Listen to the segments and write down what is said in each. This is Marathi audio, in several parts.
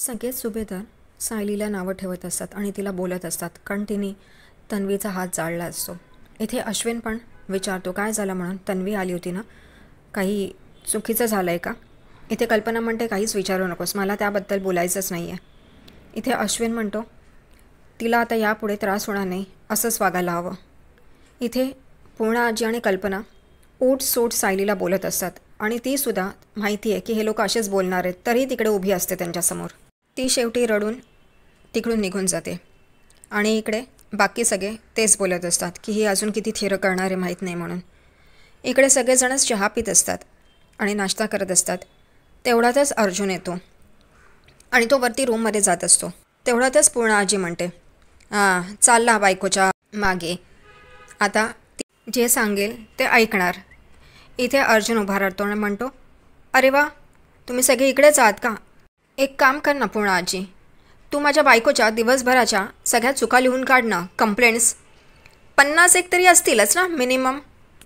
सगळेच सुभेदार सायलीला नावं ठेवत असतात आणि तिला बोलत असतात कारण तिने तन्वीचा हात जाळला असतो. इथे अश्विन पण विचारतो काय झालं म्हणून. तन्वी आली होती ना, काही चुकीचं झालं आहे का. इथे कल्पना म्हणते काहीच विचारू नकोस, मला त्याबद्दल बोलायचंच नाही आहे. इथे अश्विन म्हणतो तिला आता यापुढे त्रास होणार नाही असंच वागायला हवं. इथे पूर्णा आजी आणि कल्पना ओटसोट सायलीला बोलत असतात आणि तीसुद्धा माहिती आहे की हे लोक असेच बोलणार आहेत, तरीही तिकडे उभी असते त्यांच्यासमोर. ती शेवटी रडून तिकडून निघून जाते आणि इकडे बाकी सगळे तेच बोलत असतात की ही अजून किती थेरं करणार आहे माहीत नाही म्हणून. इकडे सगळेजणच चहा पित असतात आणि नाश्ता करत असतात. तेवढ्यातच अर्जुन येतो आणि तो वरती रूममध्ये जात असतो. तेवढ्यातच पूर्णा आजी म्हणते चालला बायकोच्या मागे, आता ती जे सांगेल ते ऐकणार. इथे अर्जुन उभा राहतो आणि म्हणतो अरे वा, तुम्ही सगळे इकडेच आहात का. एक काम कर ना पूर्णा आजी, तू माझ्या बायकोच्या दिवसभराच्या सगळ्या चुका लिहून काढ ना. कंप्लेंट्स 50 एक तरी असतीलच ना मिनिमम.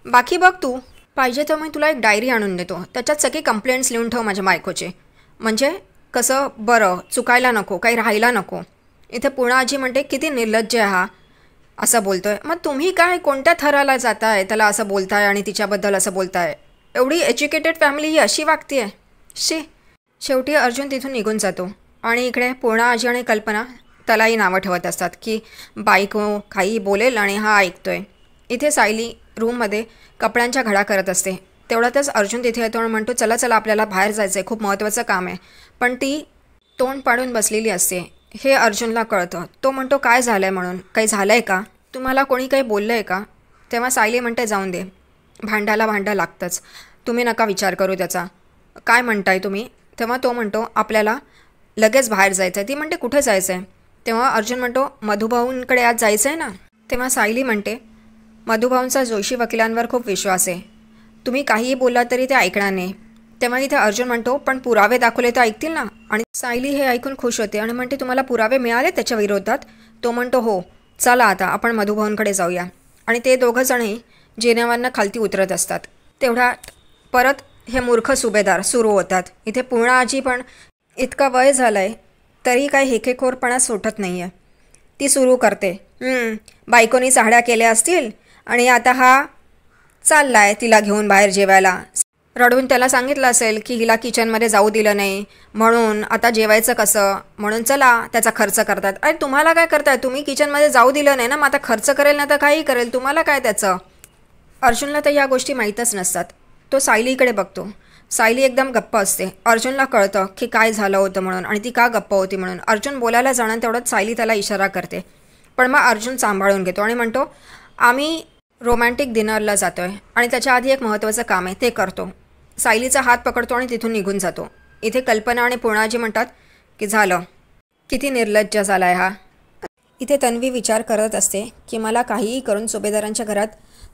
बाकी बघ तू, पाहिजे तर मी तुला एक डायरी आणून देतो, त्याच्यात सगळे कंप्लेंट्स लिहून ठेव माझ्या बायकोचे, म्हणजे कसं बरं चुकायला नको, काही राहायला नको. इथे पूर्णा आजी म्हणते किती निर्लज्ज आहे हा, असं बोलतोय. मग तुम्ही काय कोणत्या थराला जाताय त्याला असं बोलताय आणि तिच्याबद्दल असं बोलताय. एवढी एज्युकेटेड फॅमिली ही अशी वागते आहे शी. शेवटी अर्जुन तिथून निघून जातो आणि इकडे पूर्णा आजी आणि कल्पना त्यालाही नावं ठेवत असतात की बायको काही बोलेल आणि हा ऐकतोय. इथे सायली रूममध्ये कपड्यांच्या घडा करत असते. तेवढ्यातच अर्जुन तिथे येतो आणि म्हणतो चला चला आपल्याला बाहेर जायचं आहे, खूप महत्त्वाचं काम आहे. पण ती तोंड पाडून बसलेली असते. हे अर्जुनला कळतं. तो म्हणतो काय झालं आहे म्हणून, काही झालं आहे का, तुम्हाला कोणी काही बोललं आहे का. तेव्हा सायली म्हणते जाऊन दे, भांडाला भांडं लागतंच, तुम्ही नका विचार करू त्याचा, काय म्हणताय तुम्ही. तेव्हा तो म्हणतो आपल्याला लगेच बाहेर जायचं आहे. ती म्हणते कुठे जायचं आहे. तेव्हा अर्जुन म्हणतो मधुभाऊंकडे आज जायचं आहे ना. तेव्हा सायली म्हणते मधुभाऊंचा जोशी वकिलांवर खूप विश्वास आहे, तुम्ही काहीही बोलला तरी ते ऐकणार नाही. तेव्हा इथे अर्जुन म्हणतो पण पुरावे दाखवले तर ऐकतील ना. आणि सायली हे ऐकून खुश होते आणि म्हणते तुम्हाला पुरावे मिळाले त्याच्या विरोधात. तो म्हणतो हो, चला आता आपण मधुभाऊंकडे जाऊया. आणि ते दोघंजणही जिन्यावरनं खालती उतरत असतात. तेवढ्यात परत हे मूर्ख सुभेदार सुरू होतात. इथे पूर्णा आजी पण इतका वय झालं आहे तरी काही हेकेखोरपणा सुटत नाही आहे. ती सुरू करते बायकोनी साड्या केल्या असतील आणि आता हा चालला आहे तिला घेऊन बाहेर जेवायला. रडून त्याला सांगितलं असेल की हिला किचनमध्ये जाऊ दिलं नाही म्हणून आता जेवायचं कसं, म्हणून चला त्याचा खर्च करतात. अरे तुम्हाला काय करताय, तुम्ही किचनमध्ये जाऊ दिलं नाही ना, मग आता खर्च करेल ना तर काही करेल, तुम्हाला काय त्याचं. अर्जुनला तर या गोष्टी माहीतच नसतात. तो सायलीकडे बघतो. सायली एकदम गप्प असते. अर्जुनला कळतं की काय झालं होतं म्हणून आणि ती का गप्प होती म्हणून. अर्जुन बोलायला जाणं तेवढंच सायली त्याला इशारा करते. पण मग अर्जुन सांभाळून घेतो आणि म्हणतो आम्ही रोमॅन्टिक डिनरला जातो आहे आणि त्याच्या आधी एक महत्त्वाचं काम आहे ते करतो. सायलीचा हात पकडतो आणि तिथून निघून जातो. इथे कल्पना आणि पूर्णाजी म्हणतात की झालं, किती निर्लज्ज झाला आहे हा. इथे तन्वी विचार करत असते की मला काहीही करून सुभेदारांच्या घरात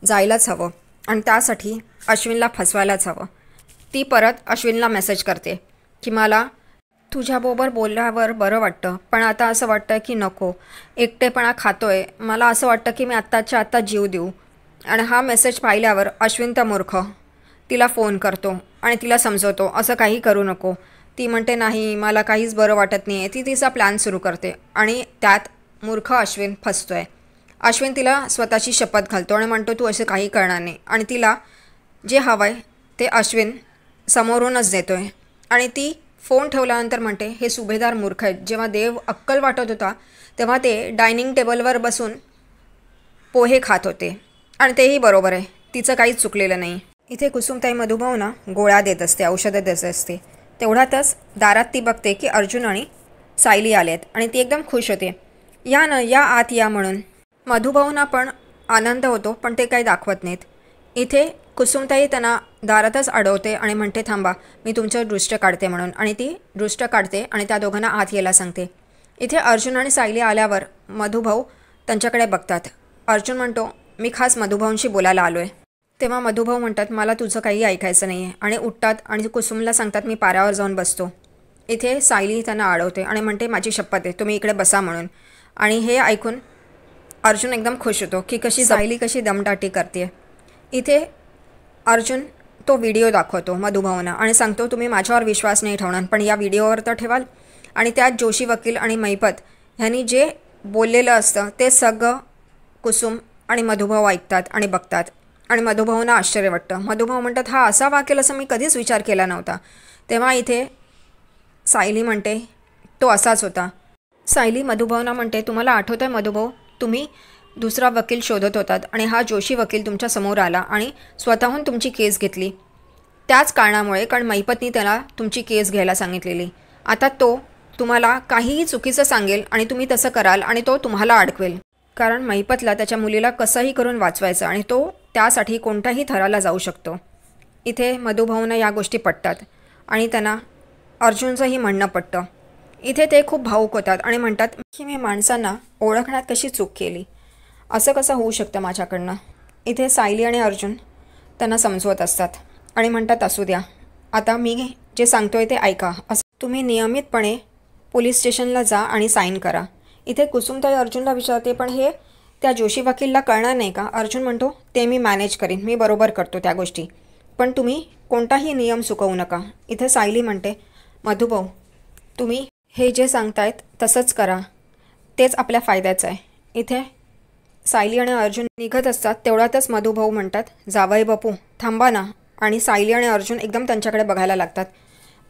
जायलाच हवं आणि त्यासाठी अश्विनला फसवायलाच हवं. ती परत अश्विनला मेसेज करते की मला तुझ्याबरोबर बोलल्यावर बरं वाटतं, पण आता असं वाटतं की नको, एकटेपणा खातोय, मला असं वाटतं की मी आत्ताच्या आत्ता जीव देऊ. आणि हा मेसेज पाहिल्यावर अश्विन तर मूर्ख तिला फोन करतो आणि तिला समजवतो असं काही करू नको. ती म्हणते नाही मला काहीच बरं वाटत नाही आहे. ती तिचा प्लॅन सुरू करते आणि त्यात मूर्ख अश्विन फसतो आहे. अश्विन तिला स्वतःची शपथ घालतो आणि म्हणतो तू असं काही करणार नाही आणि तिला जे हवं आहे ते अश्विन समोरूनच देतो आहे. आणि ती फोन ठेवल्यानंतर म्हणते हे सुभेदार मूर्ख आहेत. जेव्हा देव अक्कल वाटत होता तेव्हा ते डायनिंग टेबलवर बसून पोहे खात होते आणि तेही बरोबर आहे, तिचं काहीच चुकलेलं नाही. इथे कुसुमताई मधुभाऊंना गोळ्या देत असते, औषधं देत असते. तेवढ्यातच दारात ती बघते की अर्जुन आणि सायली आले आहेत आणि ती एकदम खुश होते. या ना, या आत या म्हणून. मधुभाऊंना पण आनंद होतो पण ते काही दाखवत नाहीत. इथे कुसुमताई त्यांना दारातच अडवते आणि म्हणते थांबा मी तुमचं दृष्ट काढते म्हणून. आणि ती दृष्ट काढते आणि त्या दोघांना आत यायला सांगते. इथे अर्जुन आणि सायली आल्यावर मधुभाऊ त्यांच्याकडे बघतात. अर्जुन म्हणतो मी खास मधुभाऊंशी बोलायला आलो आहे. तेव्हा मधुभाऊ म्हणतात मला तुझं काही ऐकायचं नाही आहे आणि उठतात आणि कुसुमला सांगतात मी पारावर जाऊन बसतो. इथे सायली त्यांना अडवते आणि म्हणते माझी शपथ आहे तुम्ही इकडे बसा म्हणून. आणि हे ऐकून अर्जुन एकदम खुश होतो की कशी सायली कशी दमदाटी करते. इथे अर्जुन तो व्हिडिओ दाखवतो मधुभाऊंना आणि सांगतो तुम्ही माझ्यावर विश्वास नाही ठेवणार पण या व्हिडिओवर तर ठेवाल. आणि त्यात जोशी वकील आणि मैपत ह्यांनी जे बोललेलं असतं ते सगळं कुसुम आणि मधुभाऊ ऐकतात आणि बघतात आणि मधुभाऊंना आश्चर्य वाटतं. मधुभाऊ म्हणतात, हा असा वाकेल असं मी कधीच विचार केला नव्हता. तेव्हा इथे सायली म्हणते, तो असाच होता. सायली मधुभाऊंना म्हणते, तुम्हाला आठवतं आहे मधुभाऊ, तुम्ही दुसरा वकील शोधत होतात आणि हा जोशी वकील तुमच्या समोर आला आणि स्वतःहून तुमची केस घेतली. त्याच कारणामुळे, कारण मैपतनी त्याला तुमची केस घ्यायला सांगितलेली. आता तो तुम्हाला काहीही चुकीचं सांगेल आणि तुम्ही तसं कराल आणि तो तुम्हाला अडकवेल. कारण मैपतला त्याच्या मुलीला कसंही करून वाचवायचं आणि तो त्यासाठी कोणत्याही थराला जाऊ शकतो. इथे मधुभाऊंना या गोष्टी पटतात आणि त्यांना अर्जुनचंही म्हणणं पटतं. इथे ते खूप भावूक होतात आणि म्हणतात की मी माणसांना ओळखण्यात कशी चूक केली, असं कसं होऊ शकतं माझ्याकडनं. इथे सायली आणि अर्जुन त्यांना समजवत असतात आणि म्हणतात, असू द्या, आता मी जे सांगतोय ते ऐका. असं तुम्ही नियमितपणे पोलीस स्टेशनला जा आणि साईन करा. इथे कुसुमताई अर्जुनला विचारते, पण हे त्या जोशी वकीलला कळणार नाही का? अर्जुन म्हणतो, ते मी मॅनेज करीन, मी बरोबर करतो त्या गोष्टी, पण तुम्ही कोणताही नियम चुकवू नका. इथे सायली म्हणते, मधुभाऊ तुम्ही हे जे सांगतायत तसंच करा, तेच आपल्या फायद्याचं आहे. इथे सायली आणि अर्जुन निघत असतात. तेवढ्यातच मधुभाऊ म्हणतात, जावई बापू थांबा ना. आणि सायली आणि अर्जुन एकदम त्यांच्याकडे बघायला लागतात.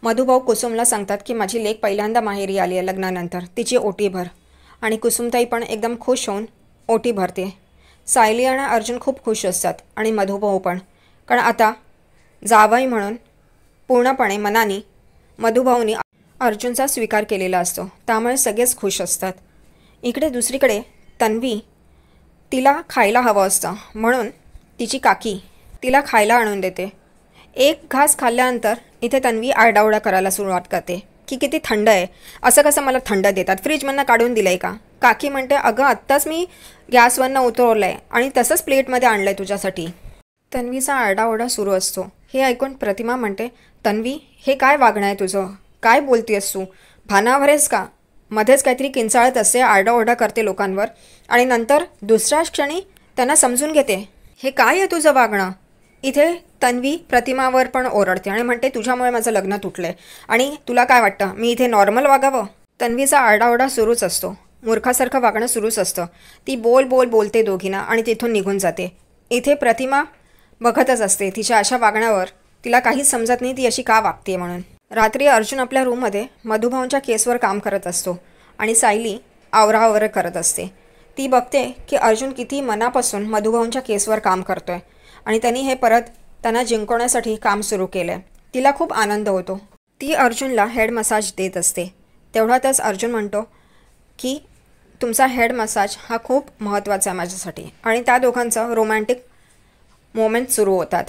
मधुभाऊ कुसुमला सांगतात की माझी लेक पहिल्यांदा माहेरी आली आहे लग्नानंतर, तिची ओटी भर. आणि कुसुमताई पण एकदम खुश होऊन ओटी भरते. सायली आणि अर्जुन खूप खुश असतात आणि मधुभाऊ पण, कारण आता जावई म्हणून पूर्णपणे मनाने मधुभाऊनी अर्जुनचा स्वीकार केलेला असतो. त्यामुळे सगळेच खुश असतात. इकडे दुसरीकडे तन्वी, तिला खायला हवं असतं म्हणून तिची काकी तिला खायला आणून देते. एक घास खाल्ल्यानंतर इथे तन्वी आरडाओरडा करायला सुरुवात करते की किती थंड आहे, असं कसं मला थंड देतात, फ्रीजमधनं काढून दिलं आहे का? काकी म्हणते, अगं आत्ताच मी गॅसवरनं उतरवलं आहे आणि तसंच प्लेटमध्ये आणलं आहे तुझ्यासाठी. तन्वीचा आरडाओरडा सुरू असतो. हे ऐकून प्रतिमा म्हणते, तन्वी हे काय वागणं आहे तुझं? काय बोलतेस तू? भानावर आहेस का? मध्येच काहीतरी किंचाळत असते, आरडाओरडा करते लोकांवर आणि नंतर दुसऱ्याच क्षणी त्यांना समजून घेते. हे काय आहे तुझं वागणं? इथे तन्वी प्रतिमावर पण ओरडते आणि म्हणते, तुझ्यामुळे माझं लग्न तुटलं आहे आणि तुला काय वाटतं मी इथे नॉर्मल वागावं? तन्वीचा आरडाओरडा सुरूच असतो, मूर्खासारखं वागणं सुरूच असतं. ती बोलते दोघींना आणि तिथून निघून जाते. इथे प्रतिमा बघतच असते तिच्या अशा वागण्यावर. तिला काहीच समजत नाही ती अशी का वागते म्हणून. रात्री अर्जुन आपल्या रूममध्ये मधुभाऊंच्या केसवर काम करत असतो आणि सायली आवरावर करत असते. ती बघते की अर्जुन किती मनापासून मधुभाऊंच्या केसवर काम करतोय आणि त्यांनी हे परत त्यांना जिंकवण्यासाठी काम सुरू केलं आहे. तिला खूप आनंद होतो. ती अर्जुनला हेड मसाज देत असते. तेवढ्यातच अर्जुन म्हणतो की तुमचा हेड मसाज हा खूप महत्त्वाचा आहे माझ्यासाठी. आणि त्या दोघांचं रोमॅन्टिक मोमेंट सुरू होतात.